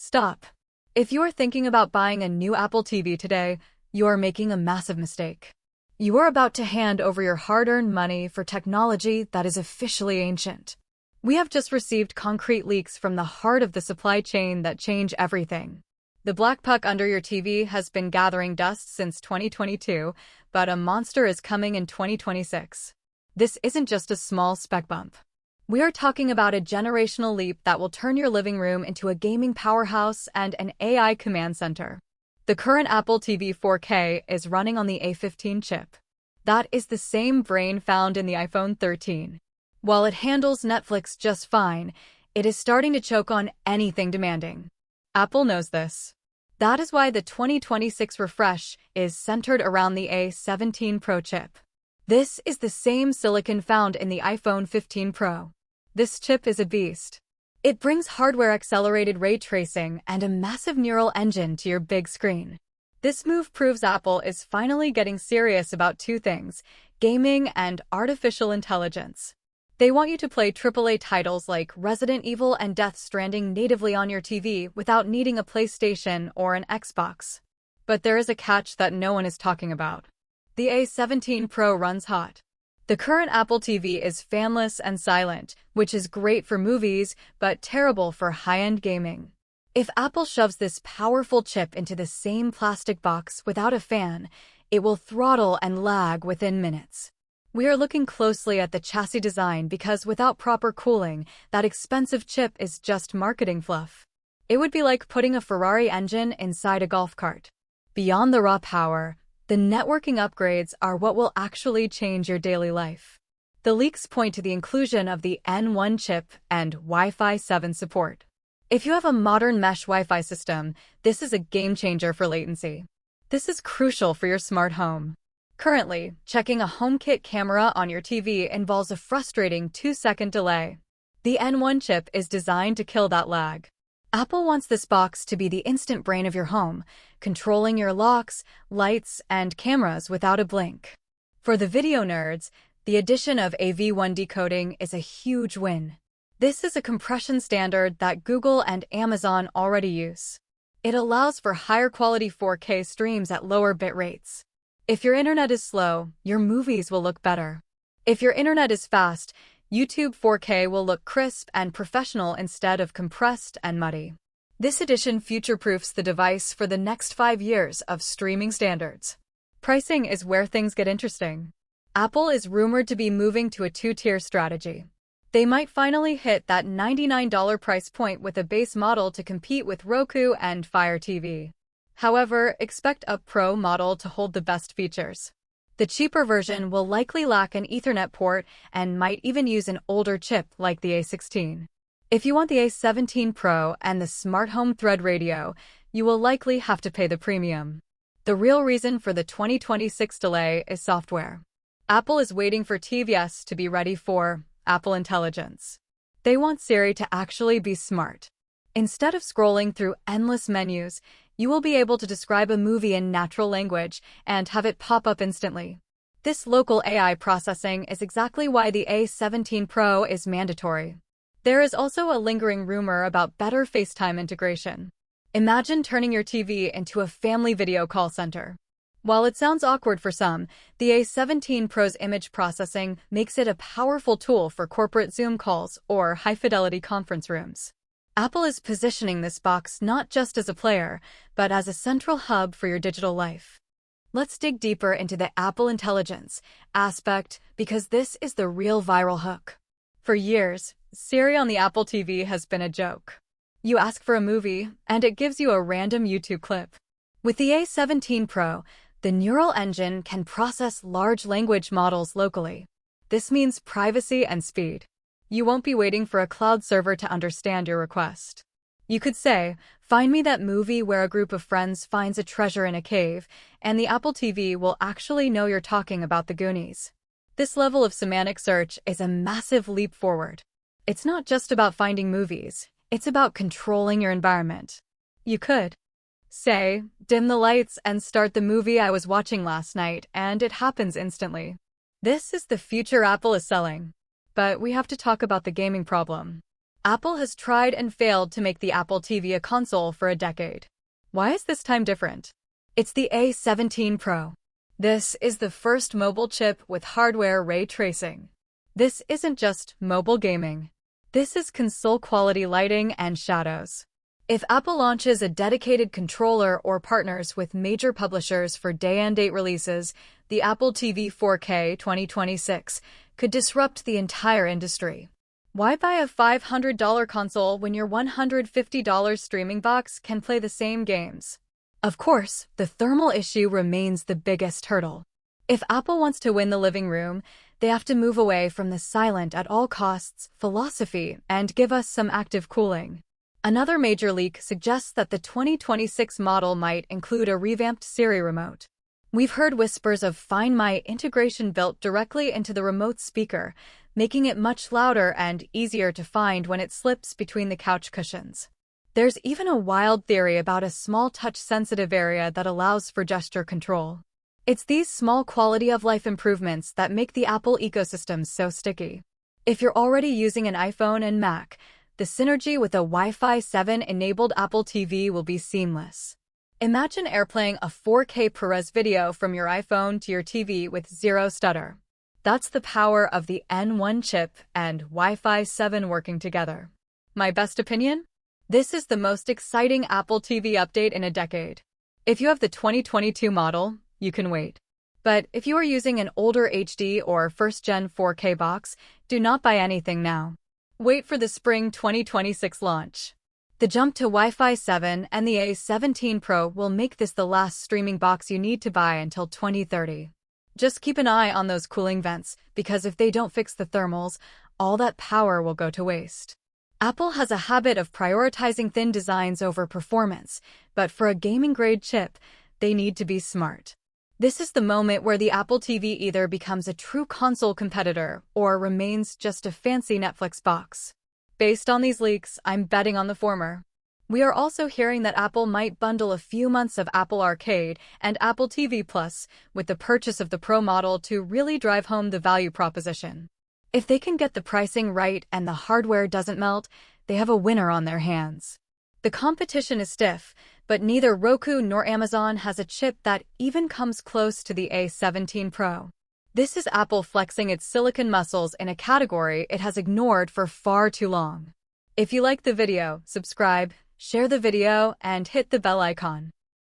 Stop. If you are thinking about buying a new Apple TV today, you are making a massive mistake. You are about to hand over your hard-earned money for technology that is officially ancient. We have just received concrete leaks from the heart of the supply chain that change everything. The black puck under your TV has been gathering dust since 2022, but a monster is coming in 2026. This isn't just a small spec bump. We are talking about a generational leap that will turn your living room into a gaming powerhouse and an AI command center. The current Apple TV 4K is running on the A15 chip. That is the same brain found in the iPhone 13. While it handles Netflix just fine, it is starting to choke on anything demanding. Apple knows this. That is why the 2026 refresh is centered around the A17 Pro chip. This is the same silicon found in the iPhone 15 Pro. This chip is a beast. It brings hardware-accelerated ray tracing and a massive neural engine to your big screen. This move proves Apple is finally getting serious about two things: gaming and artificial intelligence. They want you to play AAA titles like Resident Evil and Death Stranding natively on your TV without needing a PlayStation or an Xbox. But there is a catch that no one is talking about. The A17 Pro runs hot. The current Apple TV is fanless and silent, which is great for movies, but terrible for high-end gaming. If Apple shoves this powerful chip into the same plastic box without a fan, it will throttle and lag within minutes. We are looking closely at the chassis design because without proper cooling, that expensive chip is just marketing fluff. It would be like putting a Ferrari engine inside a golf cart. Beyond the raw power, the networking upgrades are what will actually change your daily life. The leaks point to the inclusion of the N1 chip and Wi-Fi 7 support. If you have a modern mesh Wi-Fi system, this is a game changer for latency. This is crucial for your smart home. Currently, checking a HomeKit camera on your TV involves a frustrating 2-second delay. The N1 chip is designed to kill that lag. Apple wants this box to be the instant brain of your home, controlling your locks, lights, and cameras without a blink. For the video nerds, the addition of AV1 decoding is a huge win. This is a compression standard that Google and Amazon already use. It allows for higher quality 4K streams at lower bit rates. If your internet is slow, your movies will look better. If your internet is fast, YouTube 4K will look crisp and professional instead of compressed and muddy. This addition future-proofs the device for the next 5 years of streaming standards. Pricing is where things get interesting. Apple is rumored to be moving to a two-tier strategy. They might finally hit that $99 price point with a base model to compete with Roku and Fire TV. However, expect a Pro model to hold the best features. The cheaper version will likely lack an Ethernet port and might even use an older chip like the A16. If you want the A17 Pro and the smart home thread radio, you will likely have to pay the premium. The real reason for the 2026 delay is software. Apple is waiting for tvOS to be ready for Apple Intelligence. They want Siri to actually be smart. Instead of scrolling through endless menus, you will be able to describe a movie in natural language and have it pop up instantly. This local AI processing is exactly why the A17 Pro is mandatory. There is also a lingering rumor about better FaceTime integration. Imagine turning your TV into a family video call center. While it sounds awkward for some, the A17 Pro's image processing makes it a powerful tool for corporate Zoom calls or high-fidelity conference rooms. Apple is positioning this box not just as a player, but as a central hub for your digital life. Let's dig deeper into the Apple Intelligence aspect because this is the real viral hook. For years, Siri on the Apple TV has been a joke. You ask for a movie, and it gives you a random YouTube clip. With the A17 Pro, the neural engine can process large language models locally. This means privacy and speed. You won't be waiting for a cloud server to understand your request. You could say, "Find me that movie where a group of friends finds a treasure in a cave," and the Apple TV will actually know you're talking about the Goonies. This level of semantic search is a massive leap forward. It's not just about finding movies, it's about controlling your environment. You could say, "Dim the lights and start the movie I was watching last night," and it happens instantly. This is the future Apple is selling. But we have to talk about the gaming problem. Apple has tried and failed to make the Apple TV a console for a decade. Why is this time different? It's the A17 Pro. This is the first mobile chip with hardware ray tracing. This isn't just mobile gaming. This is console-quality lighting and shadows. If Apple launches a dedicated controller or partners with major publishers for day-and-date releases, the Apple TV 4K 2026 could disrupt the entire industry. Why buy a $500 console when your $150 streaming box can play the same games? Of course, the thermal issue remains the biggest hurdle. If Apple wants to win the living room, they have to move away from the silent at all costs philosophy and give us some active cooling. Another major leak suggests that the 2026 model might include a revamped Siri remote. We've heard whispers of Find My integration built directly into the remote speaker, making it much louder and easier to find when it slips between the couch cushions. There's even a wild theory about a small touch-sensitive area that allows for gesture control. It's these small quality-of-life improvements that make the Apple ecosystem so sticky. If you're already using an iPhone and Mac, the synergy with a Wi-Fi 7-enabled Apple TV will be seamless. Imagine airplaying a 4K ProRes video from your iPhone to your TV with zero stutter. That's the power of the N1 chip and Wi-Fi 7 working together. My best opinion? This is the most exciting Apple TV update in a decade. If you have the 2022 model, you can wait. But if you are using an older HD or first-gen 4K box, do not buy anything now. Wait for the spring 2026 launch. The jump to Wi-Fi 7 and the A17 Pro will make this the last streaming box you need to buy until 2030. Just keep an eye on those cooling vents, because if they don't fix the thermals, all that power will go to waste. Apple has a habit of prioritizing thin designs over performance, but for a gaming-grade chip, they need to be smart. This is the moment where the Apple TV either becomes a true console competitor or remains just a fancy Netflix box. Based on these leaks, I'm betting on the former. We are also hearing that Apple might bundle a few months of Apple Arcade and Apple TV Plus with the purchase of the Pro model to really drive home the value proposition. If they can get the pricing right and the hardware doesn't melt, they have a winner on their hands. The competition is stiff, but neither Roku nor Amazon has a chip that even comes close to the A17 Pro. This is Apple flexing its silicon muscles in a category it has ignored for far too long. If you like the video, subscribe, share the video, and hit the bell icon.